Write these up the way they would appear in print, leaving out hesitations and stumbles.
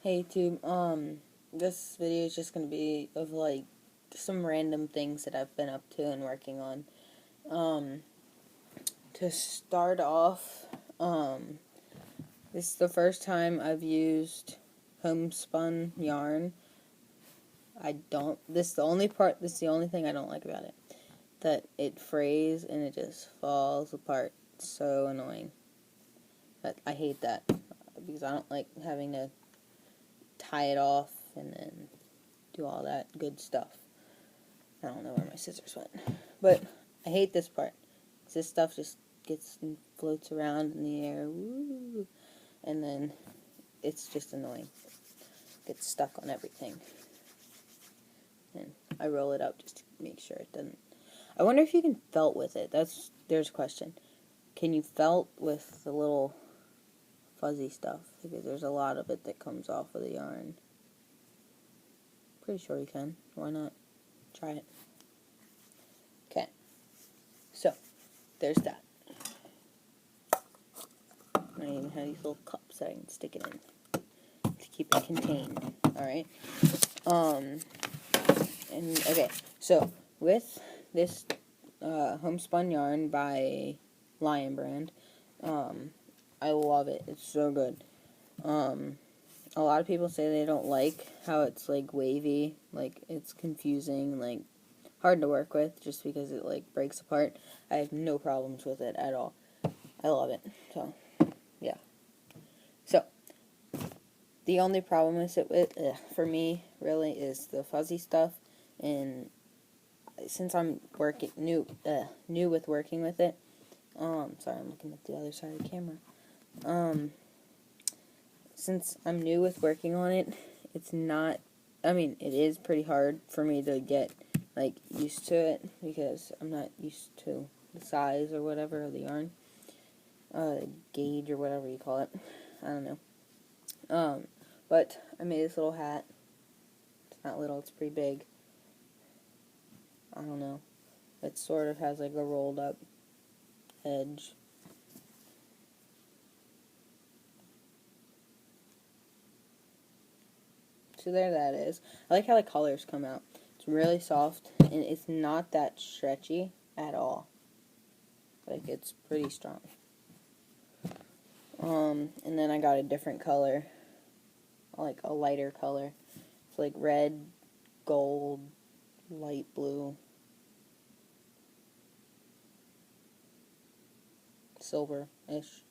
Hey YouTube, this video is just gonna be of like some random things that I've been up to and working on. Um, to start off, this is the first time I've used homespun yarn. This is the only thing I don't like about it. That it frays and it just falls apart. It's so annoying. I hate that because I don't like having to tie it off and then do all that good stuff. I don't know where my scissors went. But I hate this part. This stuff just gets and floats around in the air. Woo, and then it's just annoying. Gets stuck on everything. And I roll it up just to make sure it doesn't. I wonder if you can felt with it. There's a question. Can you felt with the little fuzzy stuff? Because there's a lot of it that comes off of the yarn. Pretty sure you can. Why not? Try it. Okay. So, there's that. I even have these little cups that I can stick it in to keep it contained. Alright. And okay, so with this homespun yarn by Lion Brand, I love it. It's so good. A lot of people say they don't like how it's like wavy, like it's confusing, like hard to work with just because it like breaks apart. I have no problems with it at all. I love it. So, yeah. So, the only problem with it, for me, really, is the fuzzy stuff. And since I'm new with working with it, sorry, I'm looking at the other side of the camera. Since I'm new with working on it, it's not. I mean, it is pretty hard for me to get like used to it because I'm not used to the size or whatever of the yarn, gauge or whatever you call it. I don't know. But I made this little hat. It's not little, it's pretty big. I don't know. It sort of has like a rolled up edge. So there that is. I like how the colors come out. It's really soft and it's not that stretchy at all. Like it's pretty strong. And then I got a different color. Like a lighter color. It's like red, gold, light blue, silver-ish.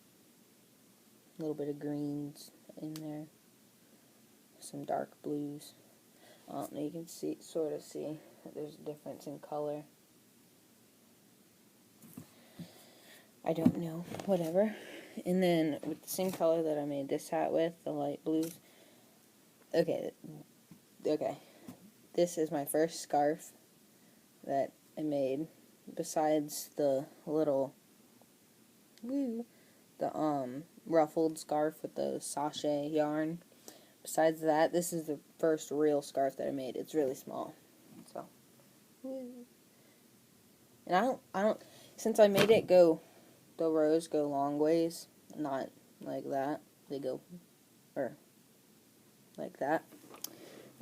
A little bit of greens in there. Some dark blues. You can sort of see that there's a difference in color. I don't know. Whatever. And then with the same color that I made this hat with, the light blues. Okay. This is my first scarf that I made. Besides the little, ruffled scarf with the sachet yarn. Besides that, this is the first real scarf that I made. It's really small. So, and I don't, since I made it the rows go long ways, not like that. They go, or like that.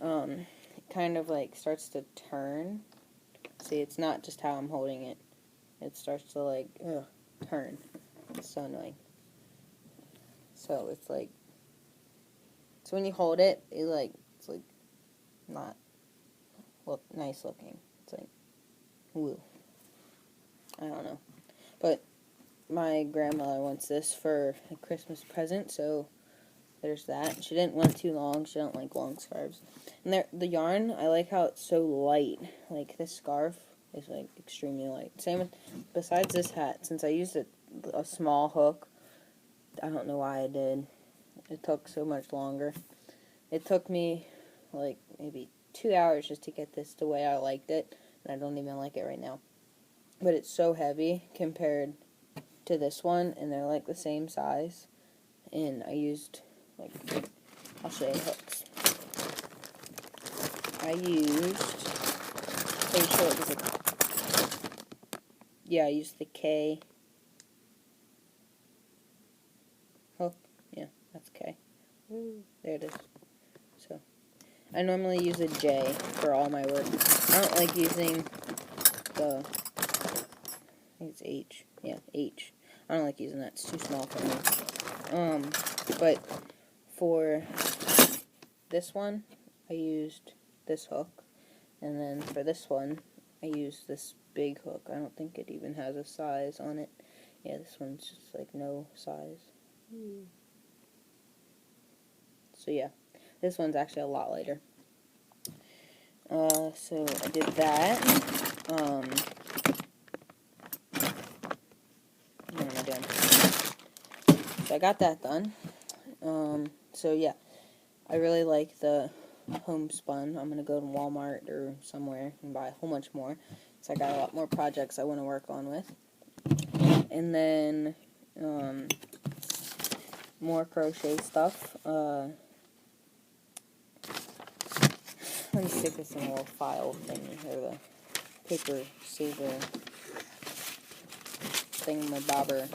It kind of like starts to turn. See, it's not just how I'm holding it. It starts to like, turn. It's so annoying. So it's like, so when you hold it, it's like not nice looking. It's like, woo. I don't know. But my grandmother wants this for a Christmas present, so there's that. She didn't want it too long. She don't like long scarves. And the yarn, I like how it's so light. Like this scarf is like extremely light. Same with, besides this hat, since I used a small hook, I don't know why I did. It took so much longer. It took me like maybe 2 hours just to get this the way I liked it, and I don't even like it right now. But it's so heavy compared to this one, and they're like the same size. And I used, like, I'll show you the hooks. I used, pretty sure it was I used the K hook. Yeah, that's K. There it is. I normally use a J for all my work. I don't like using the, I think it's H. Yeah, H. I don't like using that. It's too small for me. But for this one, I used this hook. And then for this one, I used this big hook. I don't think it even has a size on it. Yeah, this one's just like no size. So yeah, this one's actually a lot lighter. So I did that. What am I doing? So I got that done. So yeah, I really like the homespun. I'm gonna go to Walmart or somewhere and buy a whole bunch more. So I got a lot more projects I want to work on with. And then more crochet stuff. Let me stick this in a little file thing, or the paper saver thingamabobber.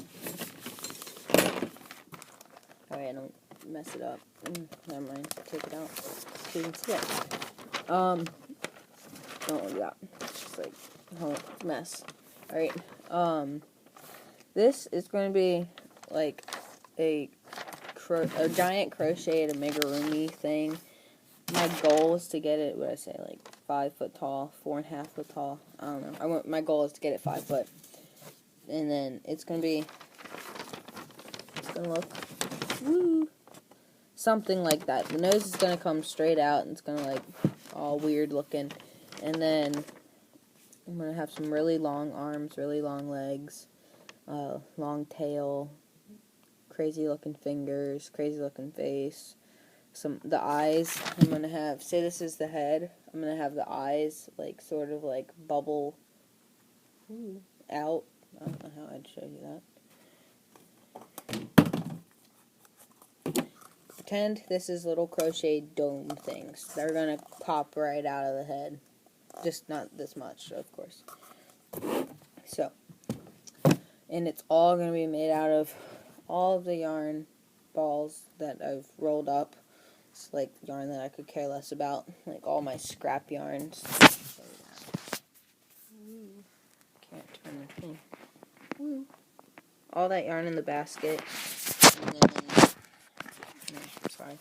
Alright, I don't mess it up. Never mind, take it out so you can see it. Oh, yeah, it's just like a whole mess. Alright, this is going to be like a giant crocheted amigurumi thing. My goal is to get it, what did I say, like 5 foot tall, 4.5 foot tall. I don't know. My goal is to get it 5 foot. And then it's going to look, something like that. The nose is going to come straight out, and it's going to like all weird looking. And then I'm going to have some really long arms, really long legs, long tail, crazy looking fingers, crazy looking face. The eyes, I'm going to have, say this is the head, I'm going to have the eyes, like, sort of, like, bubble out. I don't know how I'd show you that. Pretend this is little crocheted dome things. They're going to pop right out of the head. Just not this much, of course. So, and it's all going to be made out of all of the yarn balls that I've rolled up. It's like yarn that I could care less about, like all my scrap yarns. Can't turn the thing. All that yarn in the basket. And then, sorry.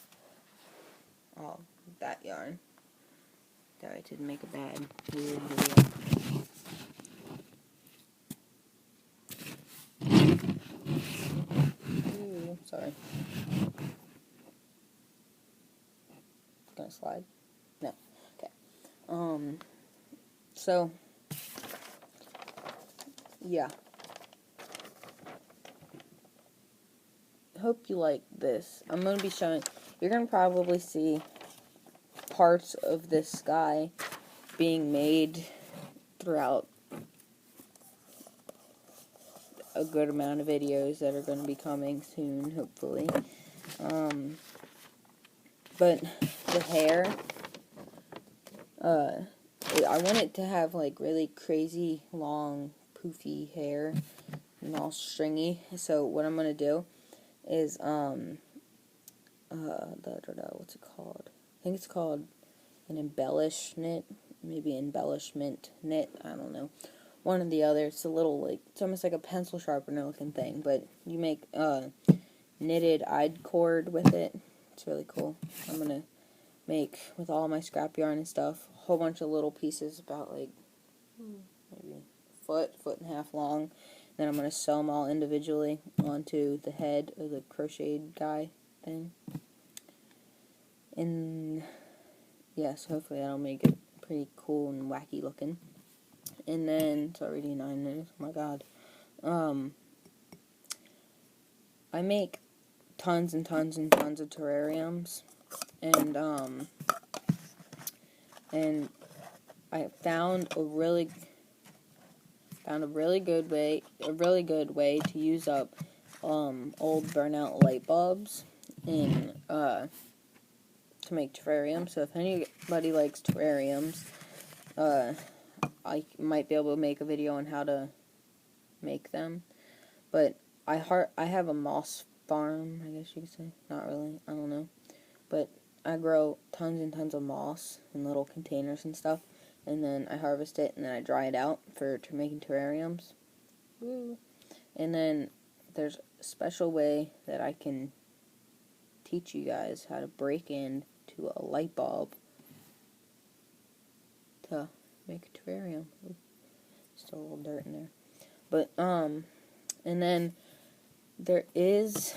All that yarn. Sorry, I didn't make a bad, weird video. Ooh, sorry. Gonna slide? No. Okay. So, yeah. Hope you like this. I'm going to be showing, you're going to probably see parts of this sky being made throughout a good amount of videos that are going to be coming soon, hopefully. But the hair, I want it to have like really crazy long poofy hair and all stringy. So what I'm going to do is, what's it called? I think it's called an embellish knit, maybe embellishment knit, I don't know. One or the other. It's a little, like, it's almost like a pencil sharpener looking thing, but you make knitted eyed cord with it. It's really cool. I'm going to make, with all my scrap yarn and stuff, a whole bunch of little pieces about, like, maybe a foot and a half long. Then I'm going to sew them all individually onto the head of the crocheted guy thing. And, yeah, so hopefully that'll make it pretty cool and wacky looking. And then, it's already 9 minutes, oh my god. I make tons and tons and tons of terrariums. And I found a really good way to use up old burnout light bulbs to make terrariums. So if anybody likes terrariums, I might be able to make a video on how to make them. But I have a moss farm, I guess you could say. Not really, I don't know. But I grow tons and tons of moss in little containers and stuff, and then I harvest it, and then I dry it out for making terrariums. Woo. And then there's a special way that I can teach you guys how to break into a light bulb to make a terrarium. Ooh, still a little dirt in there. But, and then there is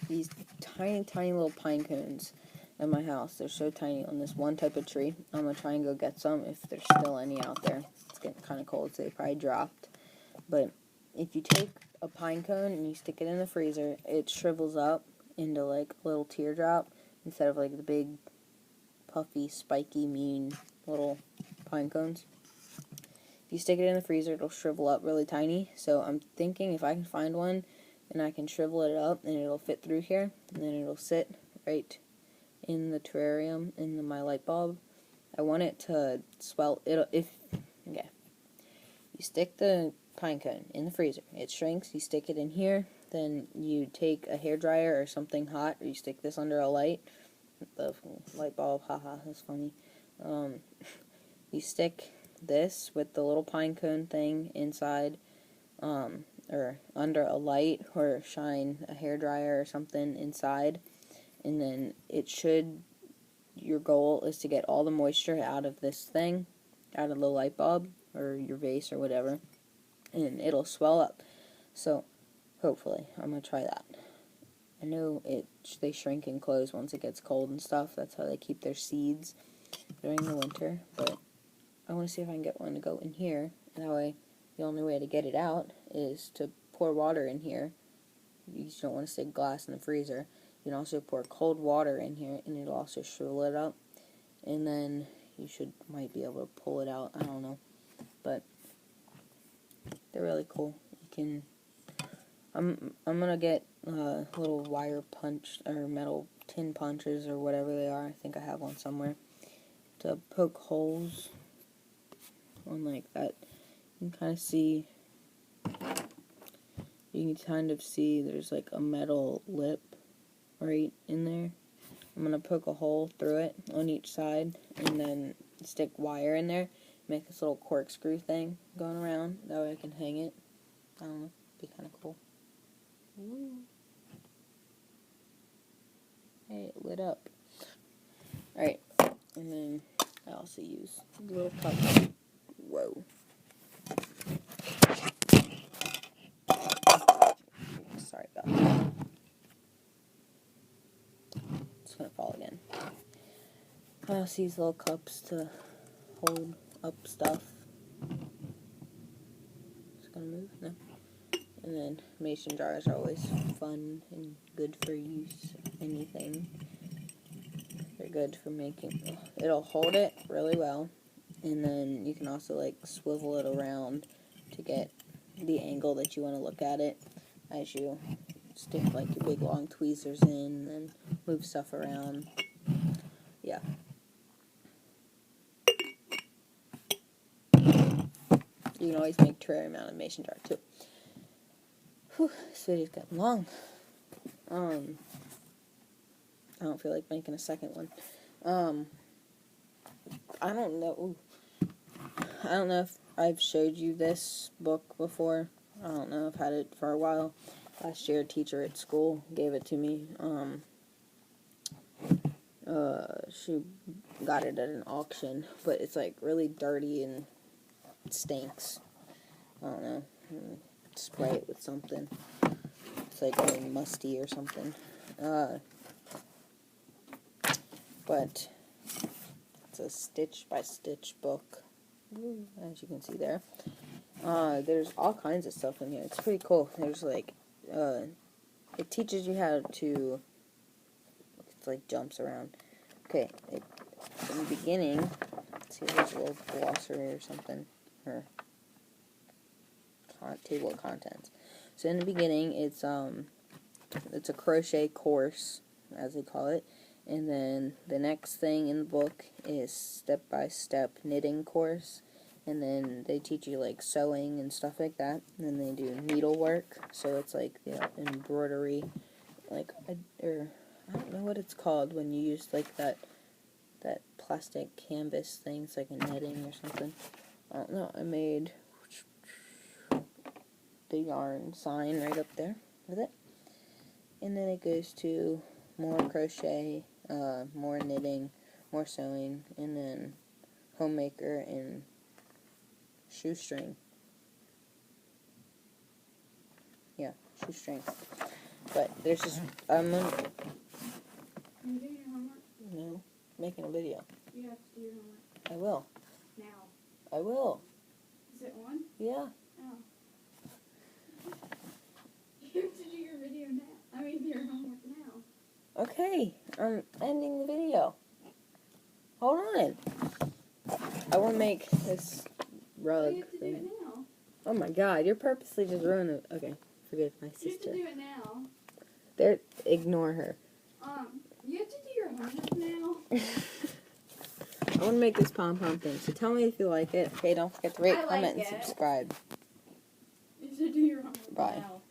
these tiny, tiny little pine cones at my house. They're so tiny on this one type of tree. I'm going to try and go get some if there's still any out there. It's getting kind of cold, so they probably dropped. But if you take a pine cone and you stick it in the freezer, it shrivels up into like a little teardrop instead of like the big, puffy, spiky, mean little pine cones. If you stick it in the freezer, it'll shrivel up really tiny. So I'm thinking if I can find one and I can shrivel it up and it'll fit through here, and then it'll sit right in the terrarium in my light bulb. I want it to swell. You stick the pine cone in the freezer, it shrinks. You stick it in here, then you take a hairdryer or something hot, or you stick this under a light. The light bulb, haha, that's funny. You stick this with the little pine cone thing inside, or under a light, or shine a hairdryer or something inside, and then your goal is to get all the moisture out of this thing, out of the light bulb, or your vase, or whatever, and it'll swell up. So, hopefully, I'm going to try that. I know they shrink and close once it gets cold and stuff. That's how they keep their seeds during the winter, but I want to see if I can get one to go in here. That way, the only way to get it out is to pour water in here. You just don't want to stick glass in the freezer. You can also pour cold water in here, and it'll also shrivel it up. And then you might be able to pull it out. I don't know, but they're really cool. You can. I'm gonna get little wire punch or metal tin punches or whatever they are. I think I have one somewhere to poke holes on like that. You can kind of see. You can kind of see there's like a metal lip right in there. I'm going to poke a hole through it on each side and then stick wire in there. Make this little corkscrew thing going around. That way I can hang it. I don't know. Be kind of cool. Ooh. Hey, it lit up. Alright. And then I also use little cups. Whoa. Sorry about that. It's going to fall again. I also use little cups to hold up stuff. It's going to move? No. And then mason jars are always fun and good for use. Anything. They're good for making. It'll hold it really well. And then you can also like swivel it around to get the angle that you want to look at it as you stick like your big long tweezers in and then move stuff around. Yeah. You can always make terrarium out of a mason jar too. Whew, this video's getting long. I don't feel like making a second one. I don't know. I don't know if I've showed you this book before. I don't know. I've had it for a while. Last year, a teacher at school gave it to me. She got it at an auction, but it's like really dirty and it stinks. I don't know. Spray it with something. It's like really musty or something. But it's a stitch-by-stitch book, as you can see there. There's all kinds of stuff in here. It's pretty cool. There's like, it teaches you how to, it's like jumps around. Okay, in the beginning, let's see, there's a little glossary or something, or table of contents. So in the beginning, it's a crochet course, as they call it, and then the next thing in the book is step-by-step knitting course, and then they teach you like sewing and stuff like that, and then they do needlework, so it's like, embroidery, like, or I don't know what it's called when you use like that plastic canvas thing. It's like a netting or something. I don't know. I made the yarn sign right up there with it. And then it goes to more crochet, more knitting, more sewing, and then homemaker and shoestring. Yeah, shoestring. But there's just, Are you doing your homework? no, making a video. You have to do your homework I will. now. I will. Is it on? Yeah. Oh. You have to do your video now. I mean, your homework now. Okay, I'm ending the video. Hold on. I want to make this rug You have to do thing. it now. Oh my god, you're purposely just ruining it. Okay, forgive my You have to sister. do it now. There, ignore her. You have to do your homework now. I want to make this pom-pom thing, so tell me if you like it. Okay, don't forget to rate, I like comment, and it. subscribe. You have to do your homework Bye. now.